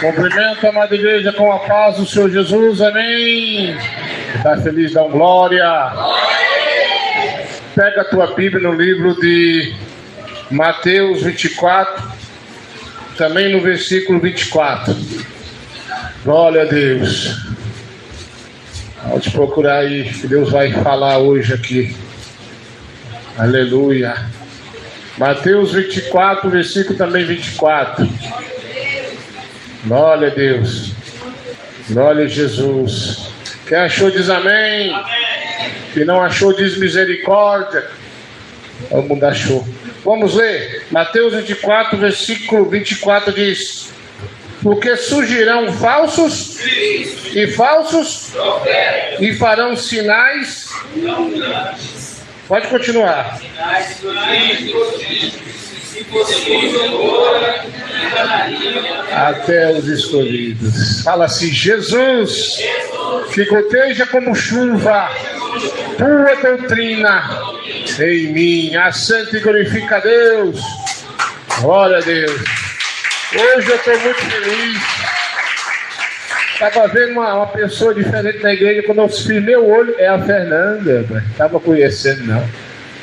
Cumprimento a amada igreja com a paz do Senhor Jesus, amém. Está feliz, dá glória. Pega a tua Bíblia no livro de Mateus 24, também no versículo 24. Glória a Deus. Pode procurar aí, que Deus vai falar hoje aqui. Aleluia. Mateus 24, versículo também 24. Glória a Deus. Glória a Jesus. Quem achou diz amém. Quem não achou diz misericórdia. Todo mundo achou. Vamos ler. Mateus 24, versículo 24 diz: porque surgirão falsos e falsos e farão sinais. Pode continuar. Até os escolhidos. Fala assim: Jesus, que goteja como chuva tua doutrina em mim. Assenta e glorifica a Deus. Glória a Deus. Hoje eu estou muito feliz. Estava vendo uma pessoa diferente na igreja. Quando eu fiz meu olho, é a Fernanda. Não estava conhecendo, não.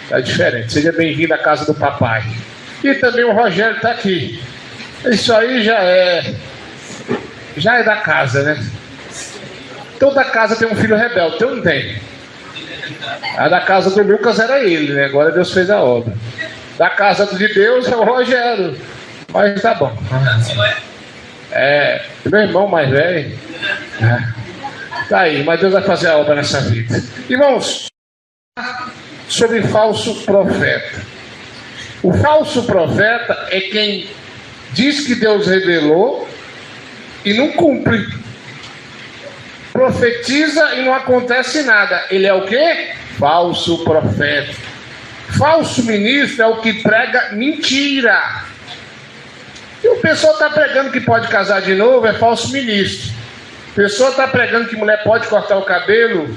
Está diferente. Seja bem-vindo à casa do papai. E também o Rogério está aqui. Isso aí já é da casa, né? Toda casa tem um filho rebelde. Eu não tenho. A da casa do Lucas era ele, né? Agora Deus fez a obra. Da casa de Deus é o Rogério. Mas tá bom. Meu irmão mais velho. Tá aí, mas Deus vai fazer a obra nessa vida. Irmãos, sobre falso profeta. O falso profeta é quem diz que Deus revelou e não cumpre. Profetiza e não acontece nada. Ele é o quê? Falso profeta. Falso ministro é o que prega mentira. E o pessoal está pregando que pode casar de novo, é falso ministro. O pessoal está pregando que mulher pode cortar o cabelo,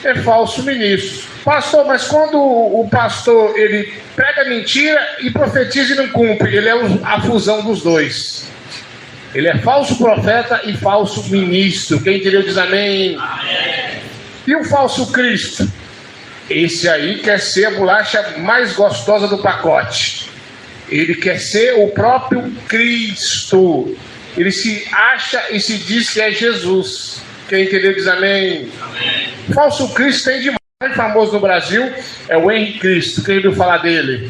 é falso ministro. Pastor, mas quando o pastor ele prega mentira e profetiza e não cumpre, ele é a fusão dos dois. Ele é falso profeta e falso ministro. Quem entendeu diz amém. Amém. E o falso Cristo? Esse aí quer ser a bolacha mais gostosa do pacote. Ele quer ser o próprio Cristo. Ele se acha e se diz que é Jesus. Quem entendeu diz amém. Amém. Falso Cristo tem demais. O mais famoso no Brasil é o Henrique Cristo. Quem ouviu falar dele?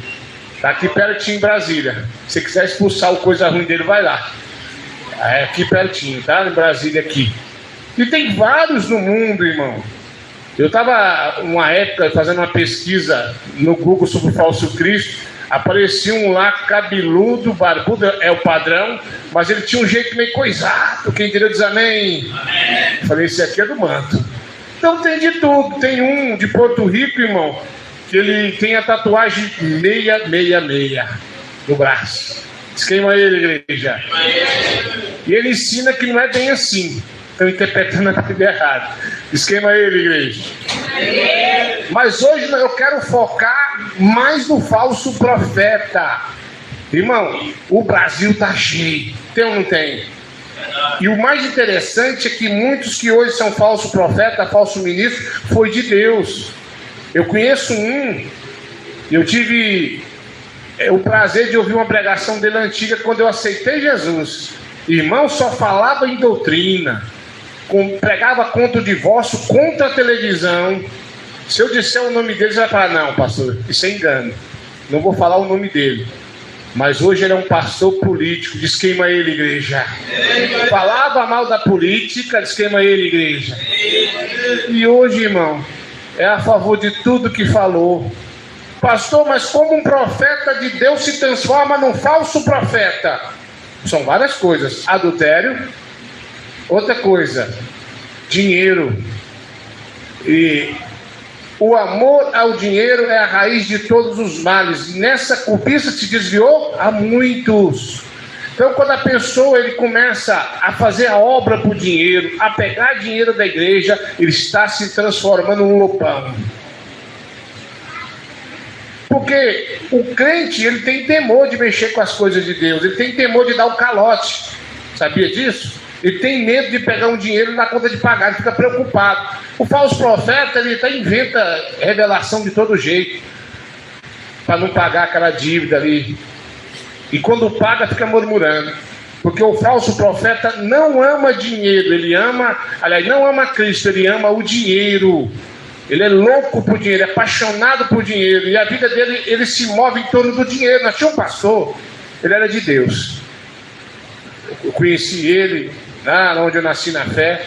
Está aqui pertinho em Brasília. Se quiser expulsar o coisa ruim dele, vai lá. É aqui pertinho, tá? Em Brasília aqui. E tem vários no mundo, irmão. Eu estava uma época fazendo uma pesquisa no Google sobre o falso Cristo. Aparecia um lá cabeludo, barbudo, é o padrão, mas ele tinha um jeito meio coisado. Quem entendeu diz amém. Amém. Eu falei, esse aqui é do manto. Então tem de tudo. Tem um de Porto Rico, irmão, que ele tem a tatuagem 666 no braço. Esquema ele, igreja. E ele ensina que não é bem assim. Estão interpretando a Bíblia errado. Esquema ele, igreja. Mas hoje eu quero focar mais no falso profeta. Irmão, o Brasil está cheio. Tem ou não tem? E o mais interessante é que muitos que hoje são falso profeta, falso ministro, foi de Deus. Eu conheço um, eu tive o prazer de ouvir uma pregação dele antiga quando eu aceitei Jesus. Irmão, só falava em doutrina, pregava contra o divórcio, contra a televisão. Se eu disser o nome dele, você vai falar, não, pastor, isso é engano. Não vou falar o nome dele. Mas hoje ele é um pastor político. Desqueima ele, igreja. Falava mal da política, desqueima ele, igreja. E hoje, irmão, é a favor de tudo que falou. Pastor, mas como um profeta de Deus se transforma num falso profeta? São várias coisas. Adultério. Outra coisa, dinheiro. E o amor ao dinheiro é a raiz de todos os males. E nessa cobiça se desviou a muitos. Então, quando a pessoa ele começa a fazer a obra por dinheiro, a pegar dinheiro da igreja, ele está se transformando num lobão. Porque o crente ele tem temor de mexer com as coisas de Deus, ele tem temor de dar o calote. Sabia disso? Ele tem medo de pegar um dinheiro e não dá conta de pagar, ele fica preocupado. O falso profeta, ele até inventa revelação de todo jeito, para não pagar aquela dívida ali. E quando paga, fica murmurando. Porque o falso profeta não ama dinheiro, ele ama, aliás, não ama Cristo, ele ama o dinheiro. Ele é louco por dinheiro, é apaixonado por dinheiro. E a vida dele, ele se move em torno do dinheiro. Nós tínhamos um pastor, ele era de Deus. Eu conheci ele lá onde eu nasci na fé.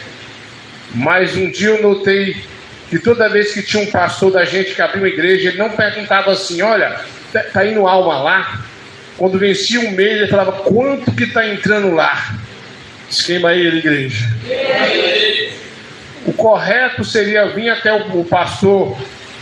Mas um dia eu notei que toda vez que tinha um pastor da gente que abriu uma igreja, ele não perguntava assim, olha, tá indo alma lá? Quando vencia um mês, ele falava, quanto que está entrando lá? Esquema aí, igreja. O correto seria vir até o pastor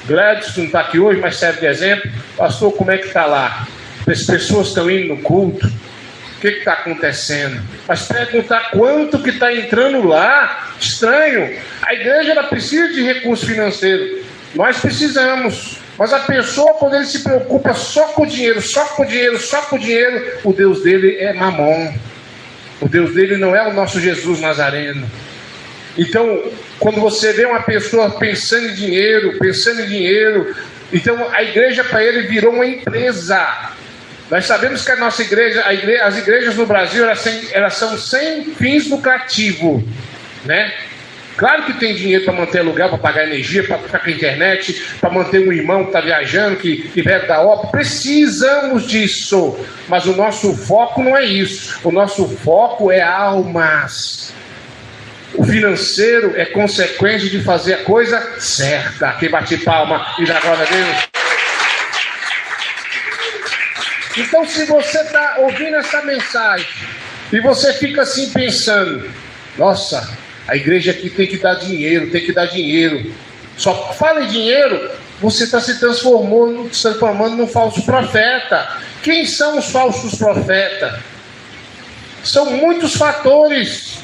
Gladson, não está aqui hoje, mas serve de exemplo. Pastor, como é que está lá? As pessoas estão indo no culto? O que está acontecendo? Mas perguntar quanto que está entrando lá, estranho. A igreja ela precisa de recurso financeiro. Nós precisamos. Mas a pessoa, quando ele se preocupa só com o dinheiro, só com o dinheiro, só com o dinheiro, o Deus dele é mamon. O Deus dele não é o nosso Jesus Nazareno. Então, quando você vê uma pessoa pensando em dinheiro, então a igreja para ele virou uma empresa. Nós sabemos que a nossa igreja, as igrejas no Brasil, elas são sem fins lucrativos, né? Claro que tem dinheiro para manter aluguel, para pagar energia, para ficar com a internet, para manter um irmão que está viajando, que veio da obra. Precisamos disso. Mas o nosso foco não é isso. O nosso foco é almas. O financeiro é consequência de fazer a coisa certa. Quem bate palma e dá glória a Deus. Então, se você está ouvindo essa mensagem e você fica assim pensando, nossa, a igreja aqui tem que dar dinheiro, só fala em dinheiro, você está se transformando num falso profeta. Quem são os falsos profetas? São muitos fatores.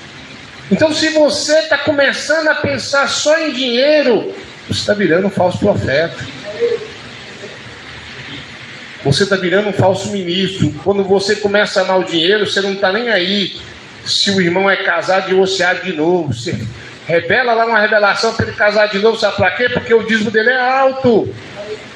Então, se você está começando a pensar só em dinheiro, você está virando um falso profeta. Você está virando um falso ministro. Quando você começa a amar o dinheiro, você não está nem aí se o irmão é casado, divorciado de novo. Você revela lá uma revelação para ele casar de novo, sabe para quê? Porque o dízimo dele é alto.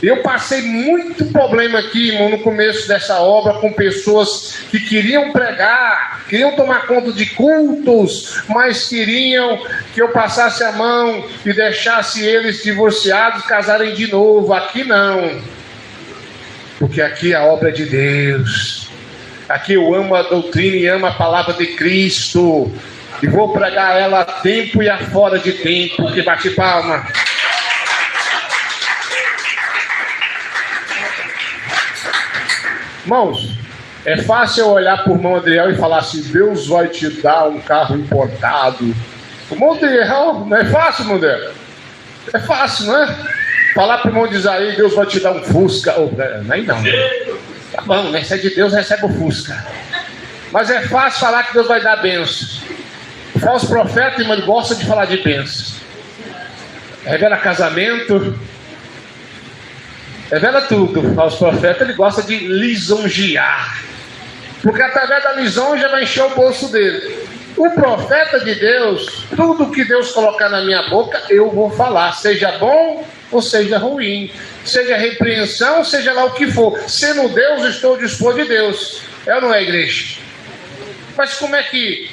Eu passei muito problema aqui, irmão, no começo dessa obra, com pessoas que queriam pregar, queriam tomar conta de cultos, mas queriam que eu passasse a mão e deixasse eles divorciados casarem de novo. Aqui não, porque aqui a obra é de Deus. Aqui eu amo a doutrina e amo a palavra de Cristo, e vou pregar ela a tempo e a fora de tempo. Que bate palma. Irmãos, é fácil eu olhar para o irmão Adriel e falar assim, Deus vai te dar um carro importado. O irmão Adriel, não é fácil, irmão Adriel? É fácil, não é? Falar para o irmão de Isaías, Deus vai te dar um Fusca. Não, não. Tá bom, né? Se é de Deus, recebe o Fusca. Mas é fácil falar que Deus vai dar bênçãos. O falso profeta, irmão, ele gosta de falar de bênçãos. Revela casamento, revela tudo. O falso profeta, ele gosta de lisonjear, porque através da lisonja vai encher o bolso dele. O profeta de Deus, tudo que Deus colocar na minha boca, eu vou falar, seja bom ou seja ruim, seja repreensão, seja lá o que for. Sendo Deus, estou disposto de Deus. É ou não é, igreja? Mas como é que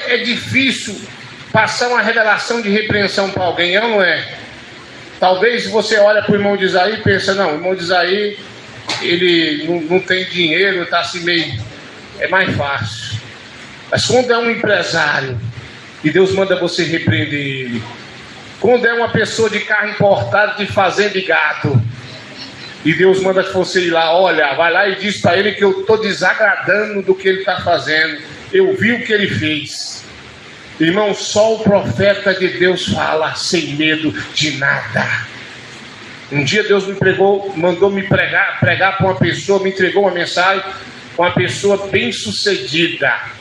é difícil passar uma revelação de repreensão para alguém, é ou não é? Talvez você olha para o irmão de Isaí e pensa, não, o irmão de Isaí, ele não tem dinheiro, está assim meio... É mais fácil. Mas quando é um empresário e Deus manda você repreender ele, quando é uma pessoa de carro importado, de fazenda e gado, e Deus manda que você ir lá, olha, vai lá e diz para ele que eu estou desagradando do que ele está fazendo, eu vi o que ele fez. Irmão, só o profeta de Deus fala sem medo de nada. Um dia Deus mandou me pregar para uma pessoa, me entregou uma mensagem, uma pessoa bem sucedida.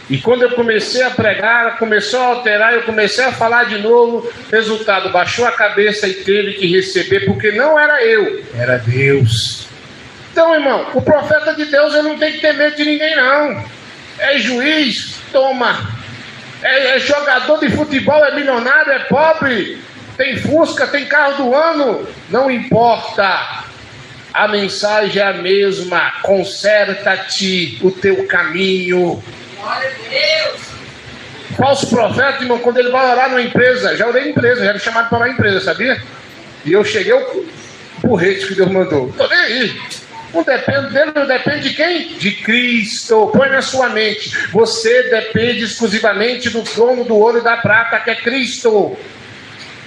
E quando eu comecei a pregar, começou a alterar, eu comecei a falar de novo, resultado, baixou a cabeça e teve que receber, porque não era eu, era Deus. Então, irmão, o profeta de Deus, ele não tem que ter medo de ninguém, não. é juiz, toma. É jogador de futebol, é milionário, é pobre, tem Fusca, tem carro do ano, não importa. A mensagem é a mesma: conserta-te o teu caminho. Glória a Deus. Falso profeta, irmão, quando ele vai orar numa empresa, já orei em empresa, já me chamaram para orar em empresa, sabia? E eu cheguei o burrete que Deus mandou. Tô nem aí. Não depende dele, não depende de quem? De Cristo. Põe na sua mente: você depende exclusivamente do dono do ouro e da prata, que é Cristo.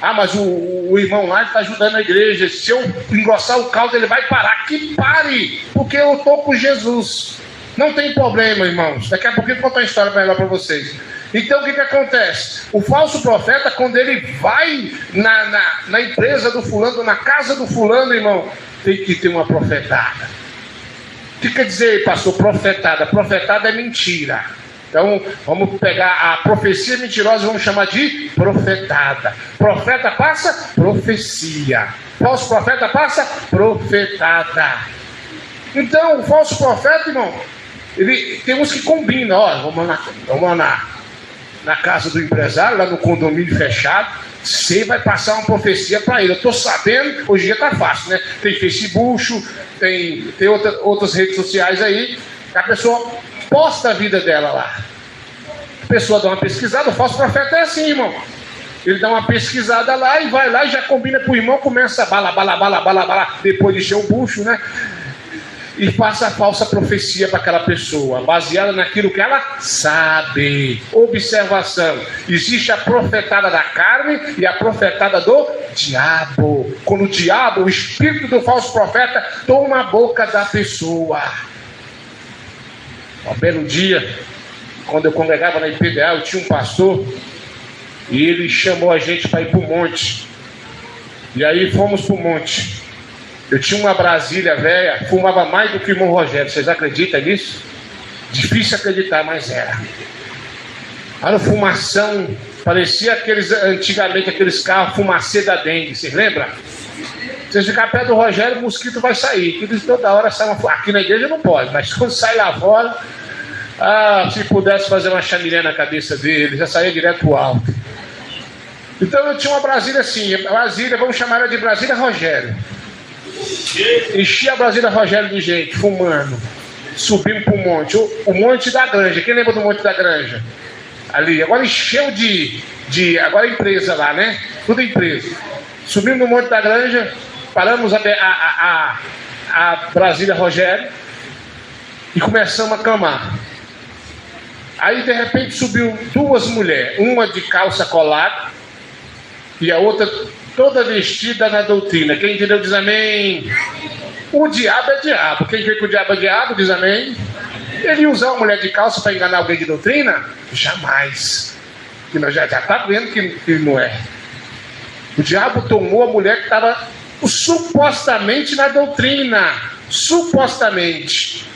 Ah, mas o irmão lá está ajudando a igreja. Se eu engrossar o caldo, ele vai parar. Que pare, porque eu estou com Jesus. Não tem problema, irmãos. Daqui a pouquinho eu vou contar uma história melhor para vocês. Então o que acontece? O falso profeta, quando ele vai na empresa do fulano, na casa do fulano, irmão, tem que ter uma profetada. O que quer dizer, pastor, profetada? Profetada é mentira. Então, vamos pegar a profecia mentirosa e vamos chamar de profetada. Profeta passa profecia. Falso profeta passa profetada. Então, o falso profeta, irmão, ele tem uns que combinam. Ó, vamos na casa do empresário, lá no condomínio fechado. Você vai passar uma profecia para ele. Eu estou sabendo, hoje em dia está fácil, né? Tem Facebook, tem outras redes sociais aí. A pessoa posta a vida dela lá. A pessoa dá uma pesquisada. O falso profeta é assim, irmão. Ele dá uma pesquisada lá e vai lá e já combina com o irmão, começa a bala, depois de encher o bucho, né? E passa a falsa profecia para aquela pessoa, baseada naquilo que ela sabe. Observação: existe a profetada da carne e a profetada do diabo. Quando o diabo, o espírito do falso profeta, toma a boca da pessoa. Um belo dia, quando eu congregava na IPDA, eu tinha um pastor e ele chamou a gente para ir para o monte. E aí fomos para o monte. Eu tinha uma Brasília velha, fumava mais do que o irmão Rogério. Vocês acreditam nisso? Difícil acreditar, mas era. Era fumação, parecia antigamente aqueles carros fumacê da dengue. Vocês lembram? Vocês ficar perto do Rogério, o mosquito vai sair. Toda hora sai uma... Aqui na igreja não pode, mas quando sai lá fora, se pudesse fazer uma chaminé na cabeça dele, já saía direto pro alto. Então eu tinha uma Brasília assim, vamos chamar ela de Brasília Rogério. Enchi a Brasília Rogério de gente, fumando. Subimos pro monte, o Monte da Granja. Quem lembra do Monte da Granja? Ali, agora encheu agora é empresa lá, né? Tudo empresa. Subimos no Monte da Granja, paramos a Brasília Rogério e começamos a clamar. Aí de repente subiu duas mulheres, uma de calça colada e a outra toda vestida na doutrina. Quem entendeu diz amém. O diabo é diabo. Quem vê que o diabo é diabo diz amém. Ele ia usar uma mulher de calça para enganar alguém de doutrina? Jamais. Que nós já está vendo que não é. O diabo tomou a mulher que estava supostamente na doutrina. Supostamente.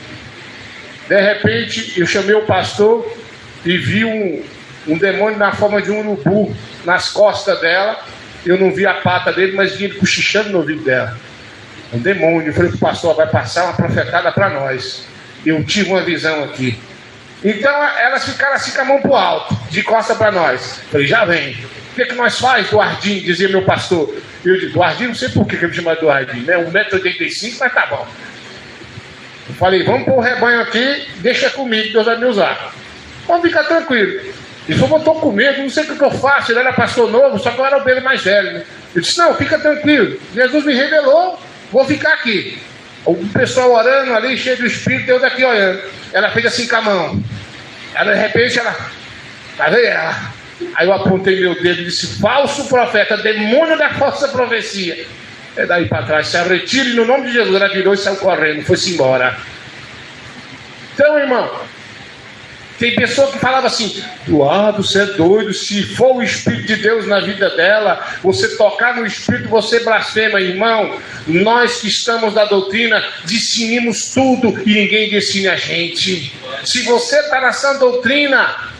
De repente, eu chamei o pastor e vi um demônio na forma de um urubu nas costas dela. Eu não vi a pata dele, mas vi ele cochichando no ouvido dela. Um demônio. Eu falei para o pastor: vai passar uma profetada para nós. Eu tive uma visão aqui. Então elas ficaram assim com a mão para o alto, de costa para nós. Eu falei: já vem. O que nós faz, Duardinho? Dizia meu pastor. Eu disse: Duardinho, não sei por que ele me chama de Duardinho, né? 1,85 m, mas tá bom. Eu falei: vamos pôr o rebanho aqui, deixa comigo, Deus vai me usar. Vamos ficar tranquilo. Ele falou: eu estou com medo, não sei o que eu faço. Ele era pastor novo, só que eu era o dele mais velho, né? Eu disse: não, fica tranquilo. Jesus me revelou, vou ficar aqui. O pessoal orando ali, cheio do Espírito, eu daqui olhando. Ela fez assim com a mão. Ela, de repente, tá vendo ela? Aí eu apontei meu dedo e disse: falso profeta, demônio da falsa profecia. É daí para trás, se retire no nome de Jesus. Ela virou e saiu correndo, foi-se embora. Então, irmão, tem pessoa que falava assim: Eduardo, você é doido, se for o Espírito de Deus na vida dela, você tocar no Espírito, você blasfema. Irmão, nós que estamos na doutrina, discernimos tudo e ninguém ensina a gente. Se você está na sã doutrina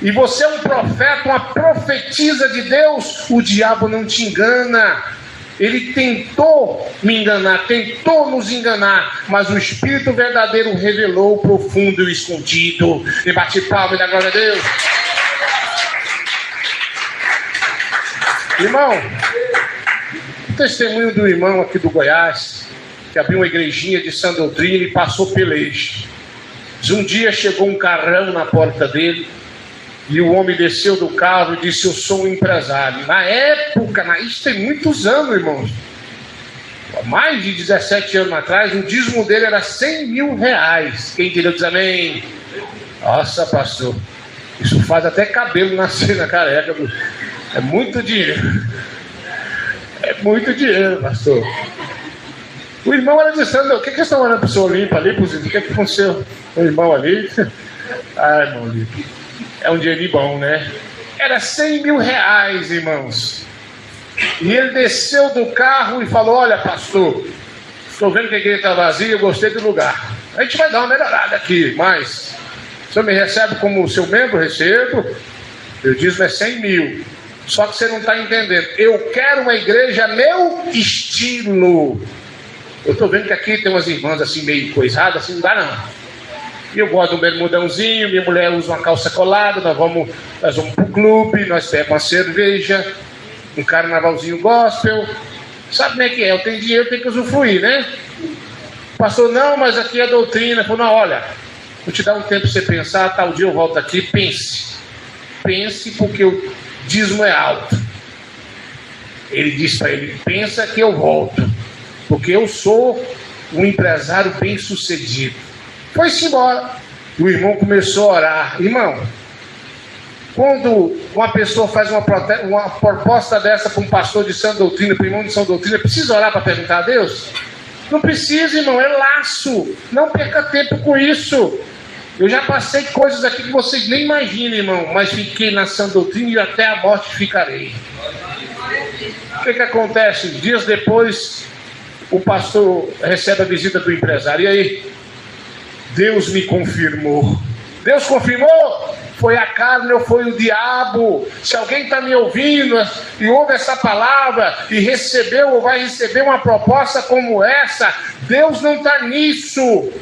e você é um profeta, uma profetisa de Deus, o diabo não te engana. Ele tentou me enganar, tentou nos enganar, mas o Espírito verdadeiro revelou o profundo e o escondido. E bate palma e dá glória a Deus. Irmão, o testemunho do irmão aqui do Goiás, que abriu uma igrejinha de sã doutrina e passou peleja. Um dia chegou um carrão na porta dele, e o homem desceu do carro e disse: eu sou um empresário. Na época, isso tem muitos anos, irmãos, mais de 17 anos atrás, o dízimo dele era 100 mil reais. Quem entendeu diz amém. Nossa, pastor, isso faz até cabelo nascer na careca. É muito dinheiro. É muito dinheiro, pastor. O irmão era dizendo: o que vocês estão olhando para o senhor limpo ali? O que aconteceu? O irmão ali? Ai, irmão limpo. É um dinheiro bom, né? Era 100 mil reais, irmãos. E ele desceu do carro e falou: olha, pastor, estou vendo que a igreja está vazia, eu gostei do lugar. A gente vai dar uma melhorada aqui, mas o senhor me recebe como seu membro? Recebo. Eu disse: é 100 mil. Só que você não está entendendo. Eu quero uma igreja meu estilo. Eu estou vendo que aqui tem umas irmãs assim meio coisadas, assim não dá não. E eu gosto do bermudãozinho, minha mulher usa uma calça colada, nós vamos para o clube, nós bebemos uma cerveja, um carnavalzinho gospel. Sabe como é que é? Eu tenho dinheiro, tenho que usufruir, né? Pastor, não, mas aqui é doutrina. Falou: não, olha, vou te dar um tempo para você pensar, tal dia eu volto aqui, pense. Pense, porque o dízimo é alto. Ele disse para ele: pensa que eu volto, porque eu sou um empresário bem sucedido. Foi-se embora. O irmão começou a orar. Irmão, quando uma pessoa faz uma proposta dessa para um pastor de sã doutrina, para um irmão de sã doutrina, precisa orar para perguntar a Deus? Não precisa, irmão, é laço. Não perca tempo com isso. Eu já passei coisas aqui que vocês nem imaginam, irmão, mas fiquei na sã doutrina e até a morte ficarei. O que acontece? Dias depois, o pastor recebe a visita do empresário. E aí? Deus me confirmou. Deus confirmou? Foi a carne ou foi o diabo? Se alguém está me ouvindo e ouve essa palavra e recebeu ou vai receber uma proposta como essa, Deus não está nisso.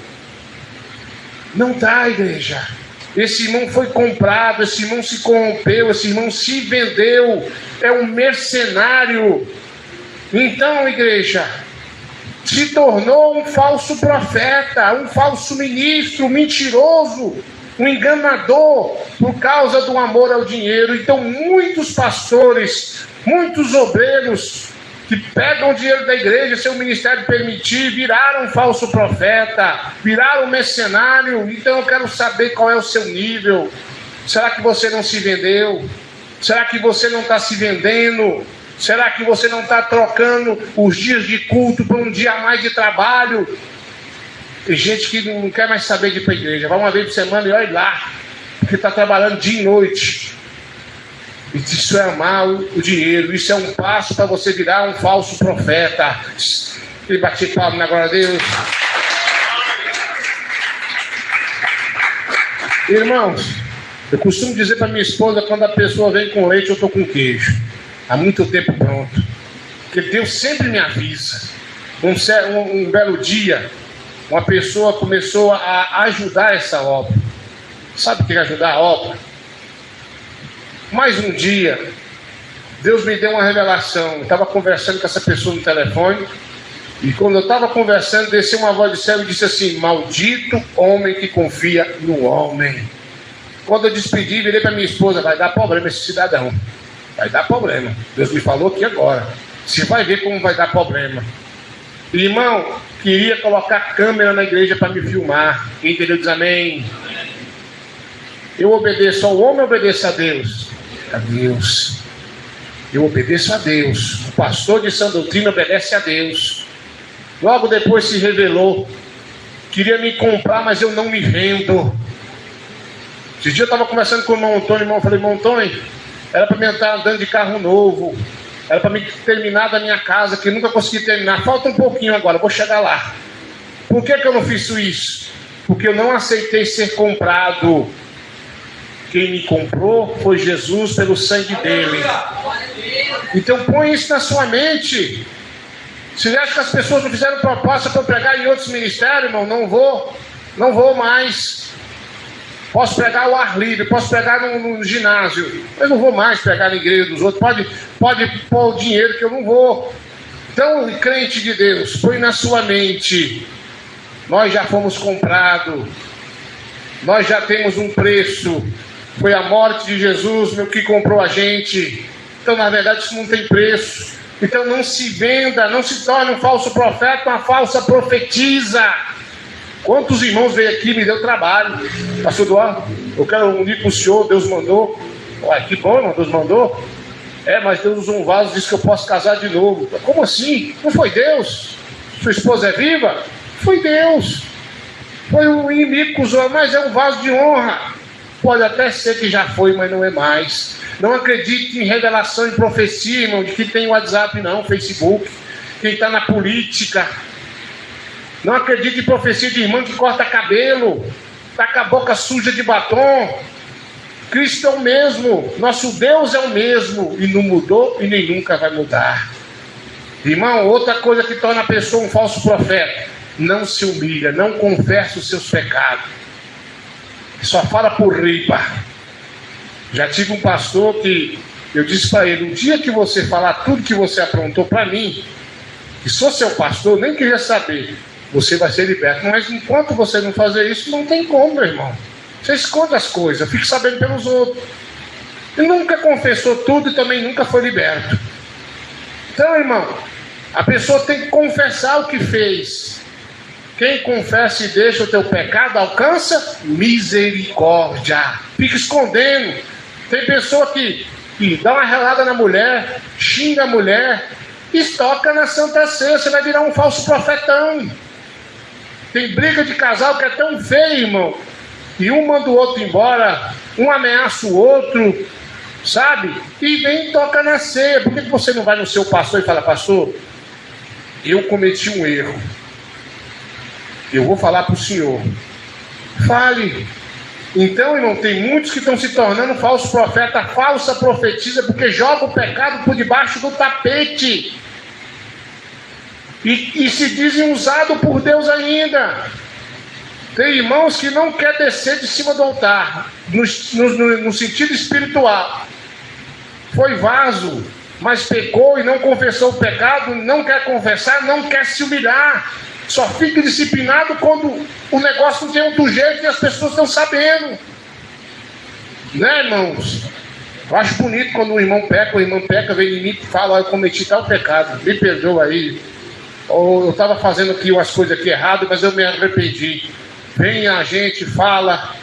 Não está, igreja. Esse irmão foi comprado, esse irmão se corrompeu, esse irmão se vendeu, é um mercenário. Então, igreja, se tornou um falso profeta, um falso ministro, um mentiroso, um enganador, por causa do amor ao dinheiro. Então muitos pastores, muitos obreiros que pegam o dinheiro da igreja, seu ministério permitir, viraram um falso profeta, viraram um mercenário. Então eu quero saber qual é o seu nível. Será que você não se vendeu? Será que você não está se vendendo? Será que você não está trocando os dias de culto por um dia a mais de trabalho? Tem gente que não quer mais saber de ir para a igreja. Vai uma vez por semana e olha lá, porque está trabalhando dia e noite. Isso é amar o dinheiro. Isso é um passo para você virar um falso profeta. E bati palma na glória a Deus. Irmãos, eu costumo dizer para minha esposa, quando a pessoa vem com leite, eu estou com queijo. Há muito tempo pronto. Porque Deus sempre me avisa. Um belo dia, uma pessoa começou a ajudar essa obra. Sabe o que é ajudar a obra? Mais um dia, Deus me deu uma revelação. Eu estava conversando com essa pessoa no telefone. E quando eu estava conversando, desceu uma voz do céu e disse assim: maldito homem que confia no homem. Quando eu despedi, virei para minha esposa: vai dar problema esse cidadão. Vai dar problema. Deus me falou aqui agora. Você vai ver como vai dar problema. Irmão, queria colocar câmera na igreja para me filmar. Quem entendeu diz amém. Eu obedeço ao homem ou obedeço a Deus? A Deus. Eu obedeço a Deus. O pastor de sã doutrina obedece a Deus. Logo depois se revelou. Queria me comprar, mas eu não me vendo. Esse dia eu estava conversando com o irmão Antônio. Eu falei: irmão Antônio, era para mim estar andando de carro novo. Era para mim terminar da minha casa, que eu nunca consegui terminar. Falta um pouquinho agora, vou chegar lá. Por que eu não fiz isso? Porque eu não aceitei ser comprado. Quem me comprou foi Jesus pelo sangue dele. Então põe isso na sua mente. Se acha que as pessoas não fizeram proposta para pregar em outros ministérios, irmão, não vou mais. Posso pregar ao ar livre, posso pregar no ginásio, mas não vou mais pregar na igreja dos outros. Pode pôr o dinheiro que eu não vou. Então, crente de Deus, põe na sua mente: nós já fomos comprados, nós já temos um preço, foi a morte de Jesus que comprou a gente. Então, na verdade, isso não tem preço. Então, não se venda, não se torne um falso profeta, uma falsa profetisa. Quantos irmãos veio aqui e me deu trabalho? Pastor Eduardo, eu quero unir com o senhor, Deus mandou. Ué, que bom, irmão, Deus mandou. Mas Deus usou um vaso e disse que eu posso casar de novo. Como assim? Não foi Deus? Sua esposa é viva? Foi Deus. Foi o inimigo que usou, mas é um vaso de honra. Pode até ser que já foi, mas não é mais. Não acredite em revelação e profecia, irmão, de que tem WhatsApp não, Facebook. Quem está na política. Não acredite em profecia de irmã que corta cabelo, está com a boca suja de batom. Cristo é o mesmo, nosso Deus é o mesmo, e não mudou e nem nunca vai mudar. Irmão, outra coisa que torna a pessoa um falso profeta: não se humilha, não confessa os seus pecados, só fala por riba. Já tive um pastor que eu disse para ele: o dia que você falar tudo que você aprontou para mim, que sou seu pastor, nem queria saber, você vai ser liberto. Mas enquanto você não fazer isso, não tem como, meu irmão. Você esconde as coisas, fica sabendo pelos outros. Ele nunca confessou tudo e também nunca foi liberto. Então, irmão, a pessoa tem que confessar o que fez. Quem confessa e deixa o teu pecado alcança misericórdia. Fica escondendo. Tem pessoa que dá uma relada na mulher, xinga a mulher, estoca na Santa Ceia. Você vai virar um falso profetão. Tem briga de casal que é tão feio, irmão, e um manda o outro embora, um ameaça o outro, sabe? E vem e toca na ceia. Por que você não vai no seu pastor e fala: pastor, eu cometi um erro, eu vou falar para o senhor? Fale. Então, irmão, tem muitos que estão se tornando falso profeta, falsa profetisa, porque joga o pecado por debaixo do tapete. E se dizem usado por Deus ainda. Tem irmãos que não quer descer de cima do altar, no sentido espiritual. Foi vaso, mas pecou e não confessou o pecado, não quer confessar, não quer se humilhar. Só fica disciplinado quando o negócio não tem outro jeito e as pessoas estão sabendo. Né, irmãos? Eu acho bonito quando o irmão peca, vem em mim e fala: eu cometi tal pecado, me perdoa aí. Ou eu estava fazendo aqui umas coisas aqui erradas, mas eu me arrependi. Vem a gente, fala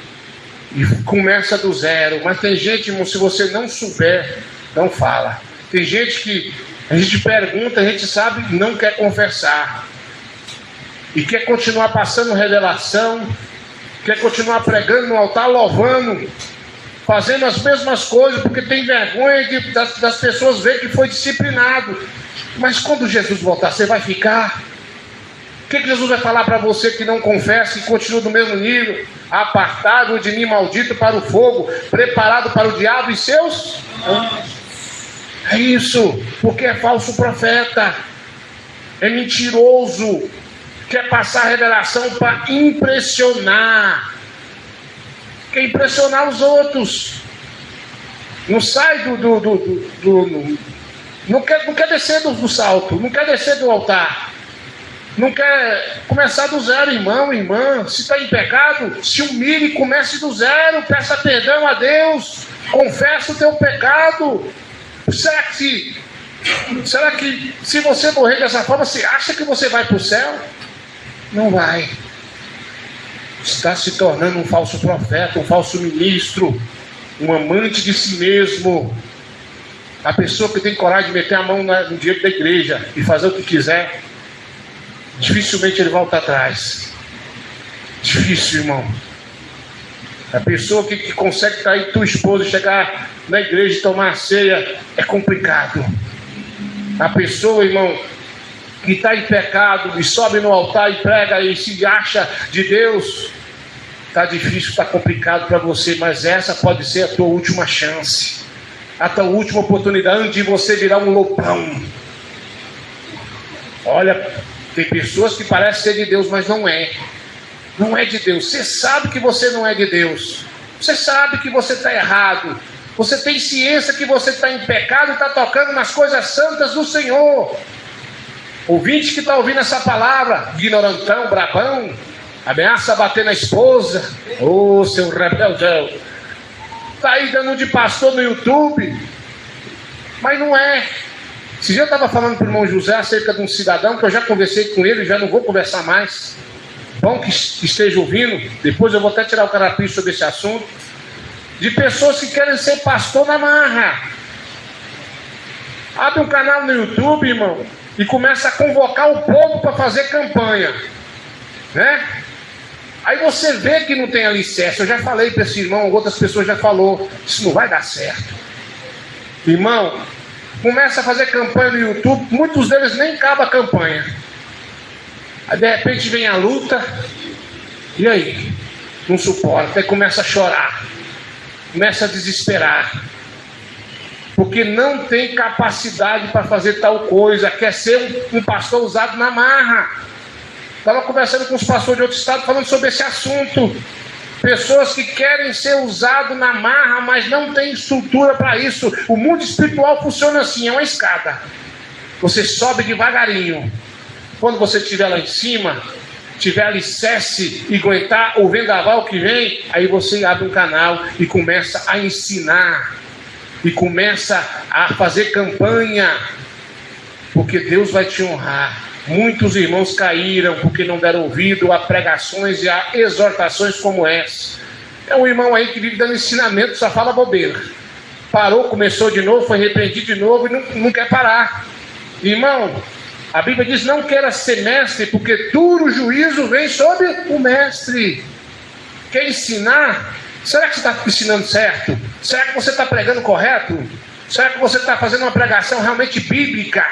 e começa do zero. Mas tem gente, irmão, se você não souber, não fala. Tem gente que a gente pergunta, a gente sabe, não quer confessar. E quer continuar passando revelação, quer continuar pregando no altar, louvando, fazendo as mesmas coisas, porque tem vergonha das pessoas verem que foi disciplinado. Mas quando Jesus voltar, você vai ficar? O que Jesus vai falar para você que não confessa e continua do mesmo nível? Apartado de mim, maldito, para o fogo, preparado para o diabo e seus? É isso, porque é falso profeta, é mentiroso, quer passar a revelação para impressionar, quer impressionar os outros, não sai não quer descer do salto, não quer descer do altar, não quer começar do zero. Irmão, irmã, se está em pecado, se humilhe e comece do zero, peça perdão a Deus, confessa o teu pecado. Será que se você morrer dessa forma, você acha que você vai para o céu? Não vai. Está se tornando um falso profeta, um falso ministro, um amante de si mesmo. A pessoa que tem coragem de meter a mão no dinheiro da igreja e fazer o que quiser, dificilmente ele volta atrás. Difícil, irmão. A pessoa que consegue trair tua esposa e chegar na igreja e tomar a ceia, é complicado. A pessoa, irmão, que está em pecado e sobe no altar e prega e se acha de Deus, está difícil, está complicado para você, mas essa pode ser a tua última chance, a tua última oportunidade antes de você virar um lobão. Olha, tem pessoas que parecem ser de Deus, mas não é. Não é de Deus. Você sabe que você não é de Deus. Você sabe que você está errado. Você tem ciência que você está em pecado e está tocando nas coisas santas do Senhor. Ouvinte que está ouvindo essa palavra, ignorantão, brabão, ameaça bater na esposa, ô seu rebeldão, está aí dando de pastor no YouTube, mas não é. Esse dia eu estava falando para o irmão José acerca de um cidadão que eu já conversei com ele, já não vou conversar mais. Bom que esteja ouvindo, depois eu vou até tirar o carapinho sobre esse assunto. De pessoas que querem ser pastor na marra. Abre um canal no YouTube, irmão, e começa a convocar o povo para fazer campanha, né? Aí você vê que não tem alicerce. Eu já falei para esse irmão, outras pessoas já falou, isso não vai dar certo. Irmão, começa a fazer campanha no YouTube, muitos deles nem acabam a campanha. Aí de repente vem a luta, e aí? Não suporta, aí começa a chorar, começa a desesperar, porque não tem capacidade para fazer tal coisa, quer ser um pastor usado na marra. Estava conversando com os pastores de outro estado falando sobre esse assunto. Pessoas que querem ser usados na marra, mas não tem estrutura para isso. O mundo espiritual funciona assim, é uma escada. Você sobe devagarinho. Quando você estiver lá em cima, tiver alicerce e aguentar o vendaval que vem, aí você abre um canal e começa a ensinar. E começa a fazer campanha. Porque Deus vai te honrar. Muitos irmãos caíram porque não deram ouvido a pregações e a exortações como essa. É um irmão aí que vive dando ensinamento, só fala bobeira. Parou, começou de novo, foi repreendido de novo e não quer parar. Irmão, a Bíblia diz: não queira ser mestre, porque duro juízo vem sobre o mestre. Quer ensinar? Será que você está ensinando certo? Será que você está pregando correto? Será que você está fazendo uma pregação realmente bíblica?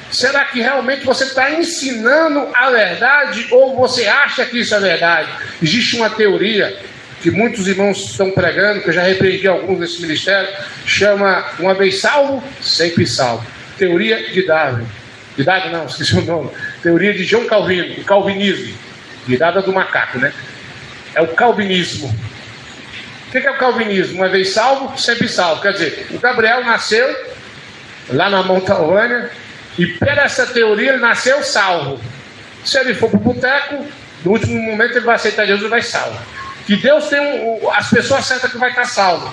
Será que realmente você está ensinando a verdade ou você acha que isso é verdade? Existe uma teoria que muitos irmãos estão pregando, que eu já repreendi alguns desse ministério, chama uma vez salvo, sempre salvo. Teoria de Darwin. De Darwin não, esqueci o nome. Teoria de João Calvino, o calvinismo. De Darwin do macaco, né? É o calvinismo. O que é o calvinismo? Uma vez salvo, sempre salvo. Quer dizer, o Gabriel nasceu lá na Montalvânia, e pela essa teoria ele nasceu salvo. Se ele for para o boteco, no último momento ele vai aceitar Jesus e vai salvo. Que Deus tem as pessoas certas que vai estar salvo.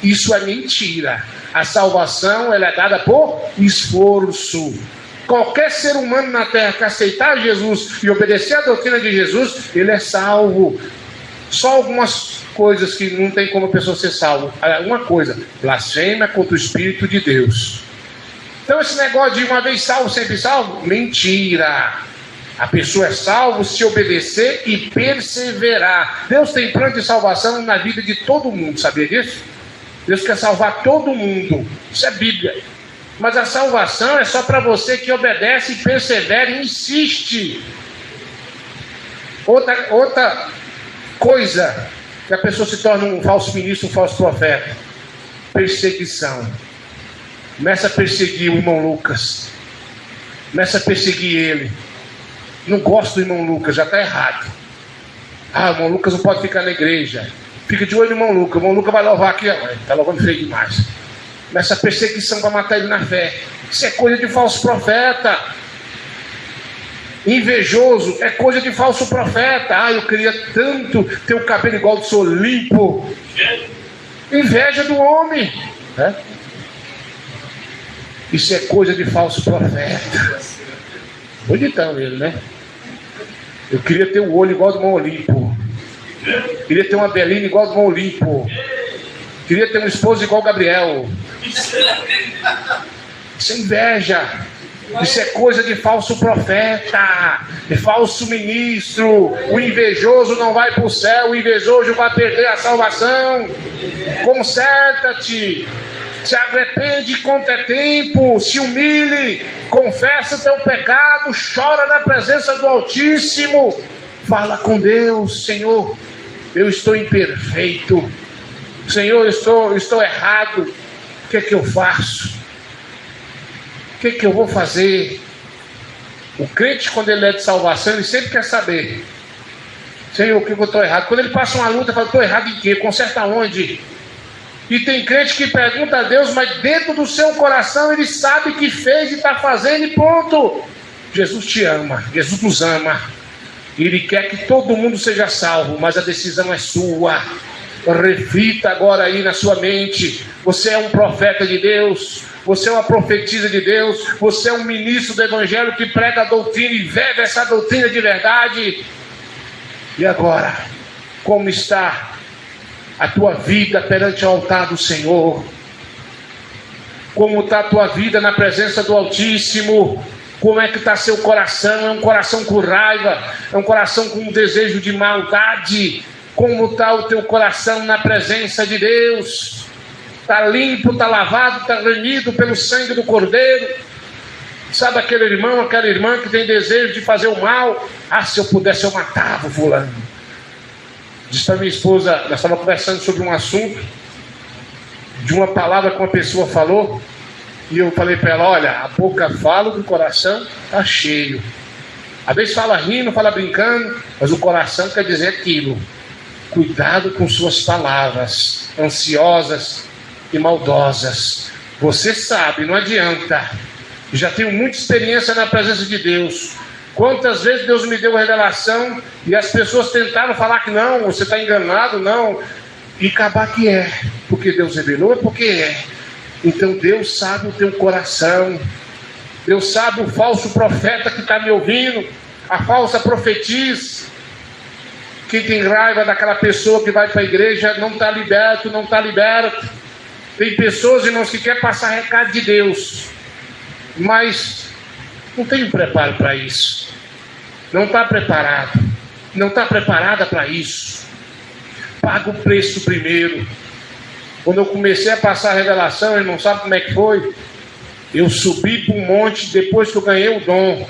Isso é mentira. A salvação ela é dada por esforço. Qualquer ser humano na terra que aceitar Jesus e obedecer a doutrina de Jesus, ele é salvo. Só algumas coisas que não tem como a pessoa ser salvo. Uma coisa: blasfêmia contra o Espírito de Deus. Então esse negócio de uma vez salvo, sempre salvo, mentira. A pessoa é salva se obedecer e perseverar. Deus tem plano de salvação na vida de todo mundo, sabia disso? Deus quer salvar todo mundo, isso é Bíblia. Mas a salvação é só para você que obedece, persevera e insiste. Outra coisa que a pessoa se torna um falso ministro, um falso profeta: perseguição. Começa a perseguir o irmão Lucas. Começa a perseguir ele. Não gosto do irmão Lucas, já está errado. Ah, o irmão Lucas não pode ficar na igreja. Fica de olho no irmão Lucas. O irmão Lucas vai louvar aqui. Está louvando feio demais. Começa a perseguição para matar ele na fé. Isso é coisa de falso profeta. Invejoso é coisa de falso profeta. Ah, eu queria tanto ter o cabelo igual do seu limpo. Inveja do homem. Isso é coisa de falso profeta. Bonitão ele, né? Eu queria ter o olho igual do irmão Olimpo. Queria ter uma belina igual do irmão Olimpo. Queria ter um esposo igual o Gabriel. Isso é inveja. Isso é coisa de falso profeta, de falso ministro. O invejoso não vai para o céu. O invejoso vai perder a salvação. Conserta-te. Se arrepende enquanto é tempo, se humilhe, confessa o teu pecado, chora na presença do Altíssimo, fala com Deus: Senhor, eu estou imperfeito, Senhor, eu estou errado, o que é que eu faço? O que é que eu vou fazer? O crente, quando ele é de salvação, ele sempre quer saber: Senhor, o que eu estou errado? Quando ele passa uma luta, ele fala: estou errado em quê? Conserta onde? E tem crente que pergunta a Deus, mas dentro do seu coração ele sabe que fez e está fazendo e pronto. Jesus te ama, Jesus nos ama. Ele quer que todo mundo seja salvo, mas a decisão é sua. Reflita agora aí na sua mente: você é um profeta de Deus, você é uma profetisa de Deus, você é um ministro do Evangelho que prega a doutrina e vive essa doutrina de verdade. E agora, como está a tua vida perante o altar do Senhor? Como está a tua vida na presença do Altíssimo? Como é que está seu coração? É um coração com raiva? É um coração com um desejo de maldade? Como está o teu coração na presença de Deus? Está limpo, está lavado, está remido pelo sangue do Cordeiro? Sabe aquele irmão, aquela irmã que tem desejo de fazer o mal? Ah, se eu pudesse eu matava o fulano. Disse para minha esposa, nós estávamos conversando sobre um assunto, de uma palavra que uma pessoa falou, e eu falei para ela: olha, a boca fala, o coração está cheio. Às vezes fala rindo, fala brincando, mas o coração quer dizer aquilo. Cuidado com suas palavras ansiosas e maldosas. Você sabe, não adianta. Já tenho muita experiência na presença de Deus. Quantas vezes Deus me deu revelação e as pessoas tentaram falar que não, você está enganado, não. E acabar que é. Porque Deus revelou, é porque é. Então Deus sabe o teu coração. Deus sabe o falso profeta que está me ouvindo, a falsa profetisa. Quem tem raiva daquela pessoa que vai para a igreja não está liberto, não está liberto. Tem pessoas, irmãos, que querem passar recado de Deus, mas não tem um preparo para isso. Não está preparado. Não está preparada para isso. Paga o preço primeiro. Quando eu comecei a passar a revelação, irmão, sabe como é que foi? Eu subi para um monte depois que eu ganhei o dom.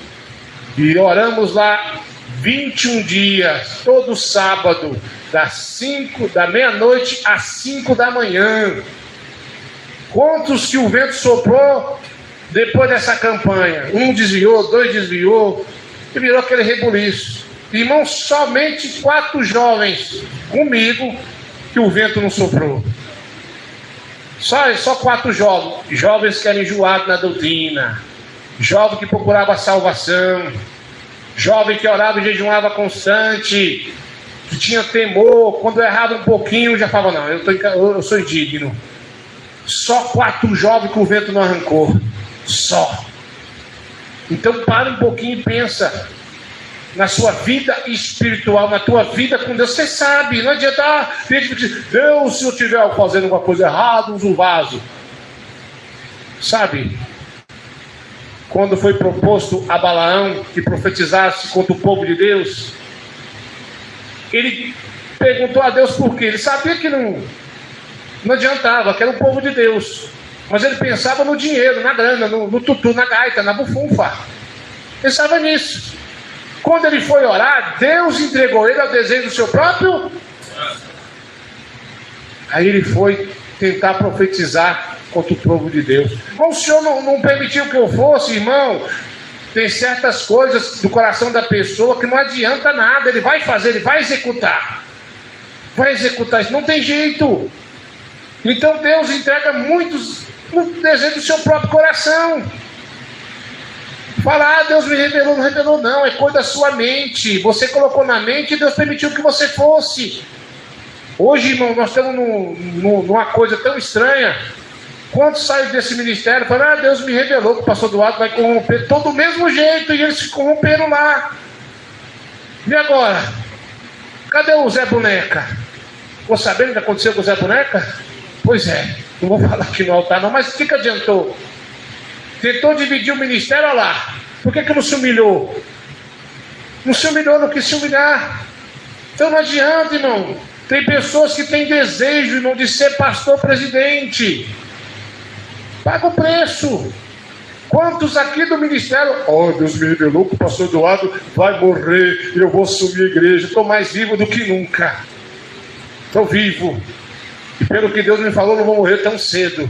E oramos lá 21 dias, todo sábado, da meia-noite às 5 da manhã. Quantos que o vento soprou depois dessa campanha? Um desviou, dois desviou, e virou aquele rebuliço. Irmão, somente 4 jovens comigo que o vento não soprou. Só 4 jovens que eram enjoados na doutrina, jovem que procurava a salvação, jovem que orava e jejuava constante, que tinha temor. Quando eu errava um pouquinho, já falava: não, eu sou indigno. Só 4 jovens que o vento não arrancou. Só. Então para um pouquinho e pensa na sua vida espiritual, na tua vida com Deus. Você sabe, não adianta Deus, se eu estiver fazendo alguma coisa errada, usa um vaso. Sabe, quando foi proposto a Balaão que profetizasse contra o povo de Deus, ele perguntou a Deus por quê. Ele sabia que não adiantava, que era o povo de Deus, mas ele pensava no dinheiro, na grana, no tutu, na gaita, na bufunfa. Pensava nisso. Quando ele foi orar, Deus entregou ele ao desejo do seu próprio. Aí ele foi tentar profetizar contra o povo de Deus. Mas o Senhor não permitiu que eu fosse, irmão. Tem certas coisas do coração da pessoa que não adianta nada. Ele vai fazer, ele vai executar. Vai executar isso, não tem jeito. Então Deus entrega muitos no desejo do seu próprio coração. Fala: Deus me revelou, não revelou não, é coisa da sua mente. Você colocou na mente e Deus permitiu que você fosse. Hoje, irmão, nós estamos numa coisa tão estranha. Quantos saem desse ministério e falam: Deus me revelou que o pastor Eduardo vai corromper todo do mesmo jeito, e eles se corromperam lá. E agora? Cadê o Zé Boneca? Ficou sabendo o que aconteceu com o Zé Boneca? Pois é, não vou falar aqui no altar não, mas o que adiantou? Tentou dividir o ministério, olha lá. Por que não se humilhou? Não se humilhou, não quis se humilhar. Então não adianta, irmão. Tem pessoas que têm desejo, irmão, de ser pastor presidente. Paga o preço. Quantos aqui do ministério? Deus me revelou que o pastor Eduardo vai morrer e eu vou assumir a igreja. Estou mais vivo do que nunca. Estou vivo. E pelo que Deus me falou, não vou morrer tão cedo.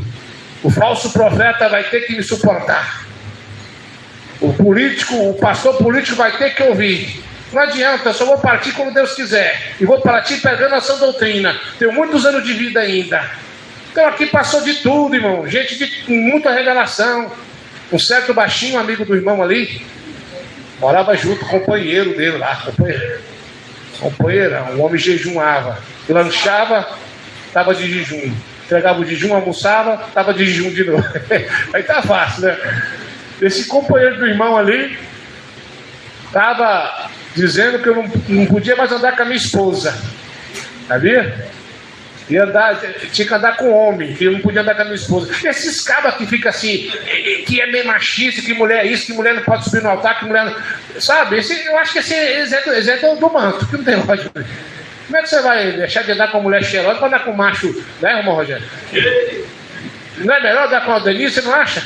O falso profeta vai ter que me suportar. o pastor político vai ter que ouvir. Não adianta, eu só vou partir quando Deus quiser. E vou partir pegando a sã doutrina. Tenho muitos anos de vida ainda. Então aqui passou de tudo, irmão. Gente com muita revelação. Um certo baixinho amigo do irmão ali, morava junto, companheiro dele lá. Companheirão, o homem jejuava. Lanchava, estava de jejum. Entregava o jejum, almoçava, estava de jejum de novo. Aí tá fácil, né? Esse companheiro do irmão ali estava dizendo que eu não podia mais andar com a minha esposa. Sabia? Tinha que andar com homem, que eu não podia andar com a minha esposa. Esses cabas que ficam assim, que é meio machista, que mulher é isso, que mulher não pode subir no altar, que mulher não... Sabe? Eu acho que esse é do manto, que não tem lógica. Como é que você vai deixar de andar com a mulher cheirosa para andar com macho, né, irmão Rogério? Não é melhor andar com a Denise, você não acha?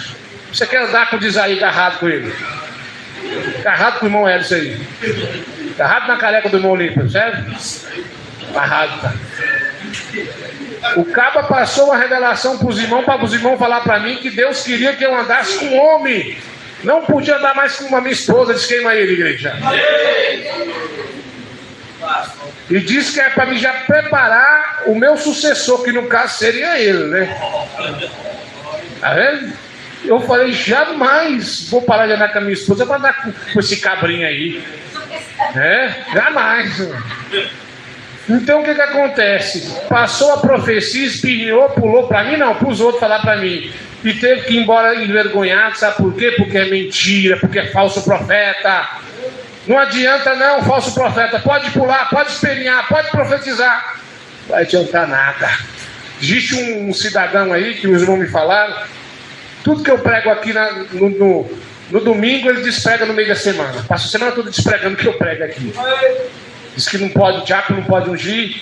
Você quer andar com o Disaí agarrado com ele? Agarrado com o irmão Hélio, isso aí. Agarrado na careca do irmão Olímpio, sério? Agarrado, tá? O caba passou uma revelação para os irmãos falar para mim que Deus queria que eu andasse com homem. Não podia andar mais com a minha esposa. Diz queima ele, igreja. E diz que é para mim já preparar o meu sucessor, que no caso seria ele, né? Tá vendo? Eu falei, jamais vou parar de andar com a minha esposa para andar com esse cabrinho aí. Jamais. Então o que acontece? Passou a profecia, espinhou, pulou para mim, não, para os outros falar para mim. E teve que ir embora envergonhado, sabe por quê? Porque é mentira, porque é falso profeta. Não adianta não, falso profeta. Pode pular, pode espernear, pode profetizar. Não vai adiantar nada. Existe um cidadão aí, que os irmãos me falaram, tudo que eu prego aqui no domingo, ele desprega no meio da semana. Passa a semana toda despregando o que eu prego aqui. Diz que não pode, o diácono não pode ungir,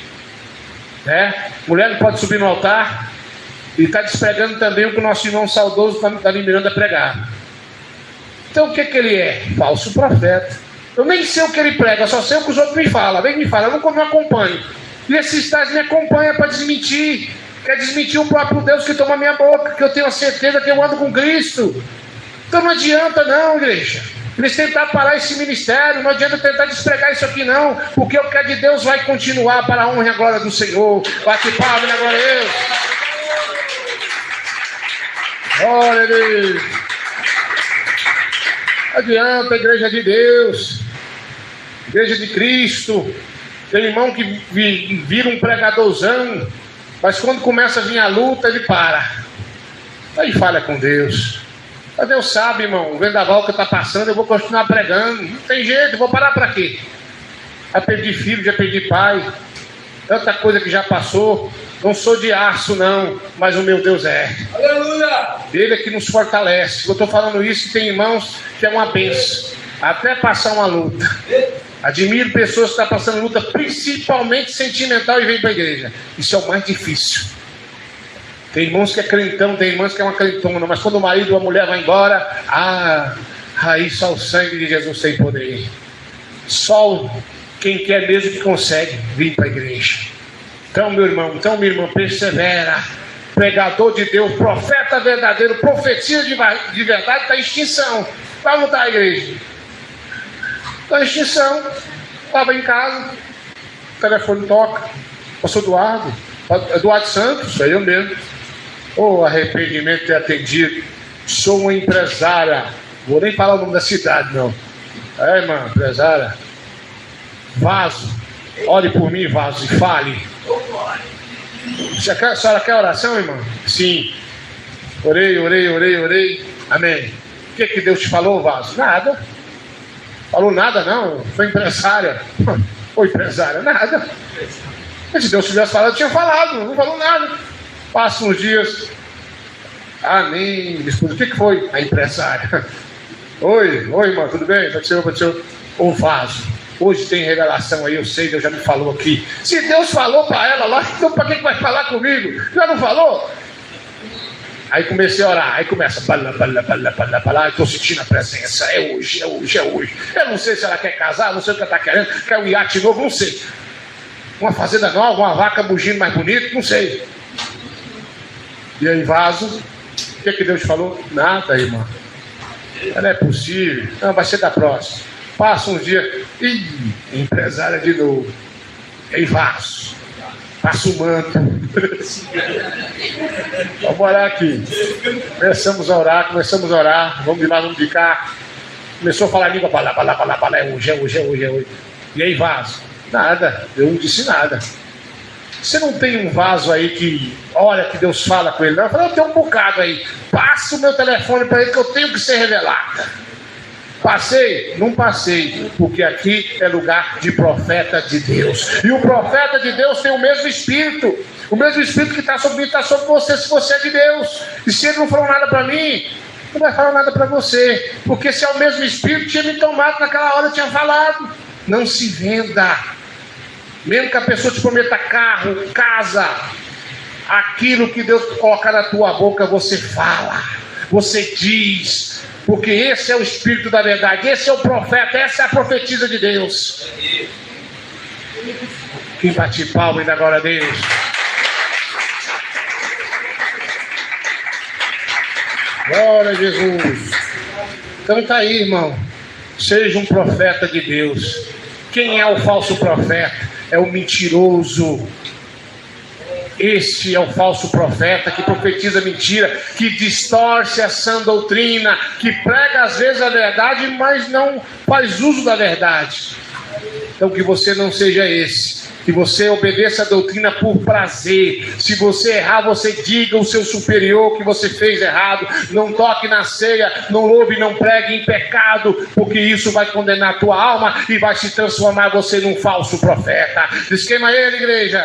né? Mulher não pode subir no altar. E está despregando também o que o nosso irmão saudoso está liberando a pregar. Então o que ele é? Falso profeta. Eu nem sei o que ele prega, só sei o que os outros me falam. Vem me falar, eu não acompanho. E esses tais me acompanham para desmentir. Quer desmentir o próprio Deus que toma minha boca, que eu tenho a certeza que eu ando com Cristo. Então não adianta não, igreja. Eles tentar parar esse ministério, não adianta tentar despregar isso aqui não, porque o que é de Deus vai continuar para a honra e a glória do Senhor. Bate palma na glória a Deus. Glória a Deus. Não adianta, a igreja de Deus, igreja de Cristo. Tem irmão que vira um pregadorzão, mas quando começa a vir a luta, ele para. Aí fala com Deus. Mas Deus sabe, irmão, o vendaval que está passando, eu vou continuar pregando. Não tem jeito, eu vou parar para quê? Já perdi filho, já perdi pai. Tanta coisa que já passou. Não sou de aço, não, mas o meu Deus é. Aleluia! Ele é que nos fortalece. Eu estou falando isso que tem irmãos que é uma bênção. Até passar uma luta. Admiro pessoas que estão passando luta, principalmente sentimental, e vêm para a igreja. Isso é o mais difícil. Tem irmãos que é crentão, tem irmãos que é uma crentona, mas quando o marido ou a mulher vai embora, aí só o sangue de Jesus tem poder. Só quem quer mesmo que consegue vir para a igreja. Então, meu irmão, minha irmã, persevera. Pregador de Deus, profeta verdadeiro, profecia de verdade, está em extinção. Vai mudar a igreja. Está em extinção. Estava em casa, o telefone toca. Pastor Eduardo Santos, sou eu mesmo. Arrependimento ter atendido. Sou uma empresária. Vou nem falar o nome da cidade, não. Irmã, empresária. Vaso. Ore por mim, Vaso, e fale. A senhora quer oração, irmã? Sim. Orei. Amém. O que Deus te falou, Vaso? Nada. Falou nada, não. Foi empresária. Foi empresária, nada. Se Deus tivesse falado, eu tinha falado. Não falou nada. Passam uns dias. Amém. Me escuta, o que foi? A empresária. Oi, irmã, tudo bem? Aconteceu. Ô Vaso, hoje tem revelação aí, eu sei, Deus já me falou aqui. Se Deus falou para ela lá, então para que vai falar comigo? Já não falou? Aí comecei a orar, aí começa, estou sentindo a presença, é hoje. Eu não sei se ela quer casar, não sei o que ela está querendo, quer um iate novo, não sei. Uma fazenda nova, uma vaca bugindo mais bonito, não sei. E aí, Vaso, o que Deus falou? Nada, irmã. Não é possível. Não, vai ser da próxima. Passa uns dias. Ih, empresária de novo. Ei, vaso. Passa o manto. Vamos orar aqui. Começamos a orar. Vamos de lá, vamos de cá. Começou a falar a língua. É hoje. E aí, vaso? Nada. Eu não disse nada. Você não tem um vaso aí que olha que Deus fala com ele? Não, eu falei, eu tenho um bocado aí. Passa o meu telefone para ele que eu tenho que ser revelado. Passei? Não passei, porque aqui é lugar de profeta de Deus. E o profeta de Deus tem o mesmo Espírito. O mesmo Espírito que está sobre mim está sobre você, se você é de Deus. E se ele não falou nada para mim, não vai falar nada para você. Porque se é o mesmo Espírito, tinha me tomado naquela hora, eu tinha falado. Não se venda. Mesmo que a pessoa te prometa carro, casa, aquilo que Deus colocar na tua boca, você fala, você diz, porque esse é o Espírito da verdade, esse é o profeta, essa é a profetisa de Deus. Quem bate palma e dá glória a Deus? Glória a Jesus. Então tá aí, irmão. Seja um profeta de Deus. Quem é o falso profeta? É o mentiroso. Este é o falso profeta que profetiza mentira, que distorce a sã doutrina, que prega às vezes a verdade, mas não faz uso da verdade. Então que você não seja esse, que você obedeça a doutrina por prazer. Se você errar, você diga ao seu superior que você fez errado. Não toque na ceia, não louve, não pregue em pecado, porque isso vai condenar a tua alma e vai se transformar você num falso profeta. Diz, queima ele, igreja.